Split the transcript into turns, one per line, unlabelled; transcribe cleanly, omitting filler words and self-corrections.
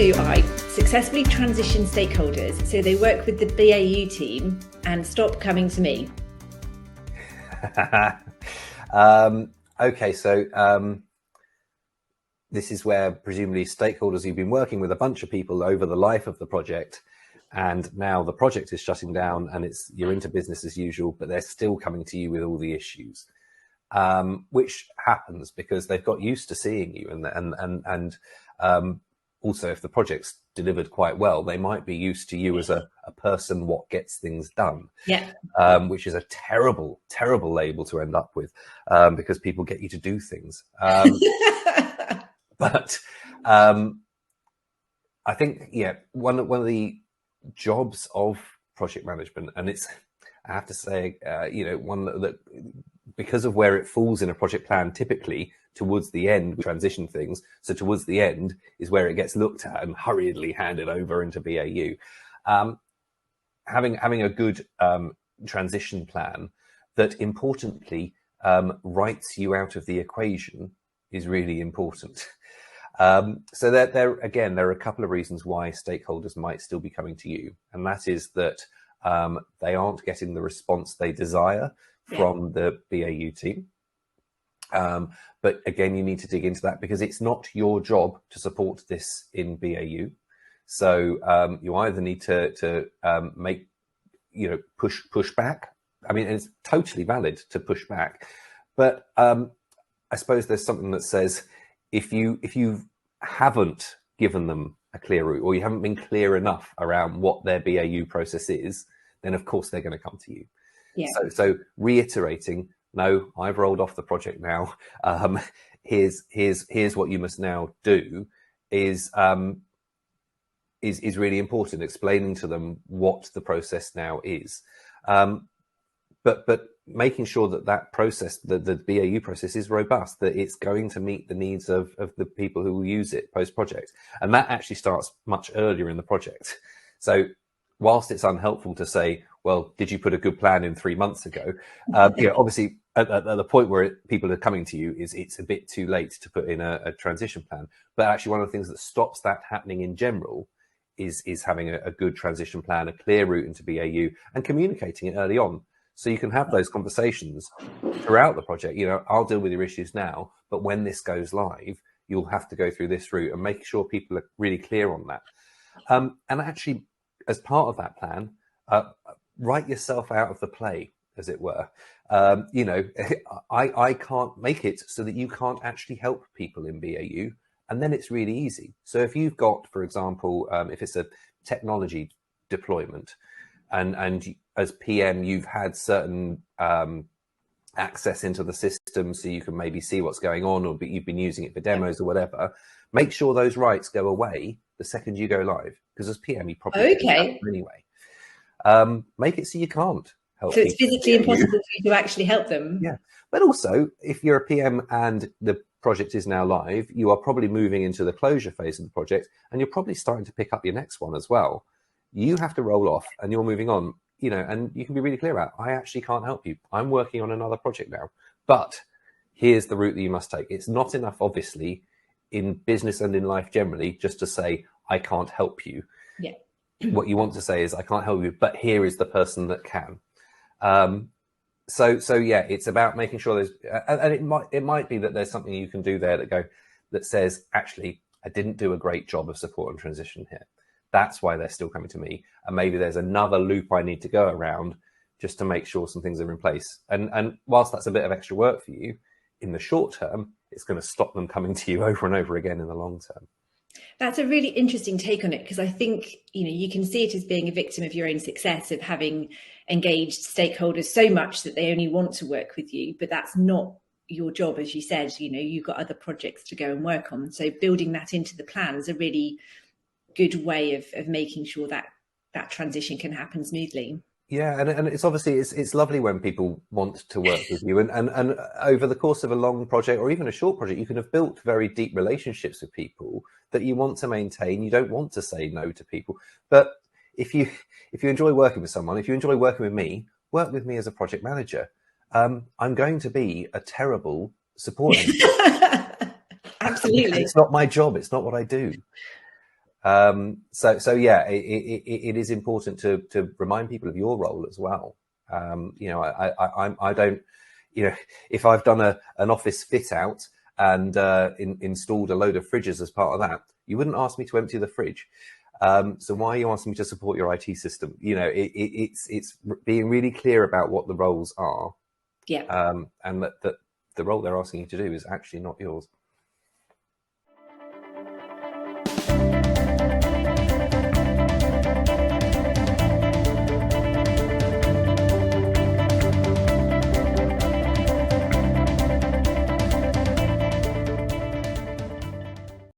do I successfully transition stakeholders so they work with the BAU team and stop coming to me?
Okay, so this is where presumably stakeholders, you've been working with a bunch of people over the life of the project, and now the project is shutting down and you're into business as usual, but they're still coming to you with all the issues, which happens because they've got used to seeing you, and also if the project's delivered quite well, they might be used to you as a person what gets things done.
Yeah.
Which is a terrible label to end up with, because people get you to do things. But I think, one of the jobs of project management, and I have to say, one that because of where it falls in a project plan, typically towards the end, we transition things. So towards the end is where it gets looked at and hurriedly handed over into BAU. Having a good transition plan that importantly writes you out of the equation is really important. So there are a couple of reasons why stakeholders might still be coming to you, and that is that they aren't getting the response they desire from the BAU team. But again, you need to dig into that because it's not your job to support this in BAU. So you either need to make, push back. I mean, it's totally valid to push back, but I suppose there's something that says if you haven't given them a clear route, or you haven't been clear enough around what their BAU process is, then of course they're going to come to you.
Yeah.
So reiterating, no, I've rolled off the project now. Here's what you must now do is really important. Explaining to them what the process now is, but making sure that process, the BAU process, is robust, that it's going to meet the needs of the people who will use it post project, and that actually starts much earlier in the project. So whilst it's unhelpful to say, well, did you put a good plan in 3 months ago? Obviously at the point where people are coming to you it's a bit too late to put in a transition plan. But actually one of the things that stops that happening in general is having a good transition plan, a clear route into BAU, and communicating it early on. So you can have those conversations throughout the project. I'll deal with your issues now, but when this goes live, you'll have to go through this route, and make sure people are really clear on that. And actually, as part of that plan, write yourself out of the play, as it were. I can't make it so that you can't actually help people in BAU, and then it's really easy. So if you've got, for example, if it's a technology deployment, and as PM you've had certain access into the system, so you can maybe see what's going on, or you've been using it for demos or whatever, make sure those rights go away the second you go live, because as PM you probably anyway. Make it so you can't help.
So it's physically impossible for you to actually help them.
Yeah, but also if you're a PM and the project is now live, you are probably moving into the closure phase of the project, and you're probably starting to pick up your next one as well. You have to roll off and you're moving on, and you can be really clear about, I actually can't help you. I'm working on another project now, but here's the route that you must take. It's not enough, obviously, in business and in life generally, just to say, I can't help you.
Yeah.
What you want to say is, I can't help you, but here is the person that can. So yeah, it's about making sure there's, and it might be that there's something you can do there that says, actually, I didn't do a great job of support and transition here. That's why they're still coming to me. And maybe there's another loop I need to go around just to make sure some things are in place. And whilst that's a bit of extra work for you, in the short term, it's going to stop them coming to you over and over again in the long term.
That's a really interesting take on it, because I think, you can see it as being a victim of your own success of having engaged stakeholders so much that they only want to work with you, but that's not your job. As you said, you've got other projects to go and work on. So building that into the plan is a really good way of making sure that transition can happen smoothly.
Yeah, and it's obviously it's lovely when people want to work with you, and over the course of a long project or even a short project, you can have built very deep relationships with people that you want to maintain. You don't want to say no to people, but if you enjoy working with someone, if you enjoy working with me, work with me as a project manager. I'm going to be a terrible support engineer.
Absolutely,
it's not my job. It's not what I do. So yeah, it is important to remind people of your role as well. I don't, if I've done an office fit out and installed a load of fridges as part of that, you wouldn't ask me to empty the fridge. So why are you asking me to support your IT system? It's being really clear about what the roles are.
Yeah.
And that the role they're asking you to do is actually not yours.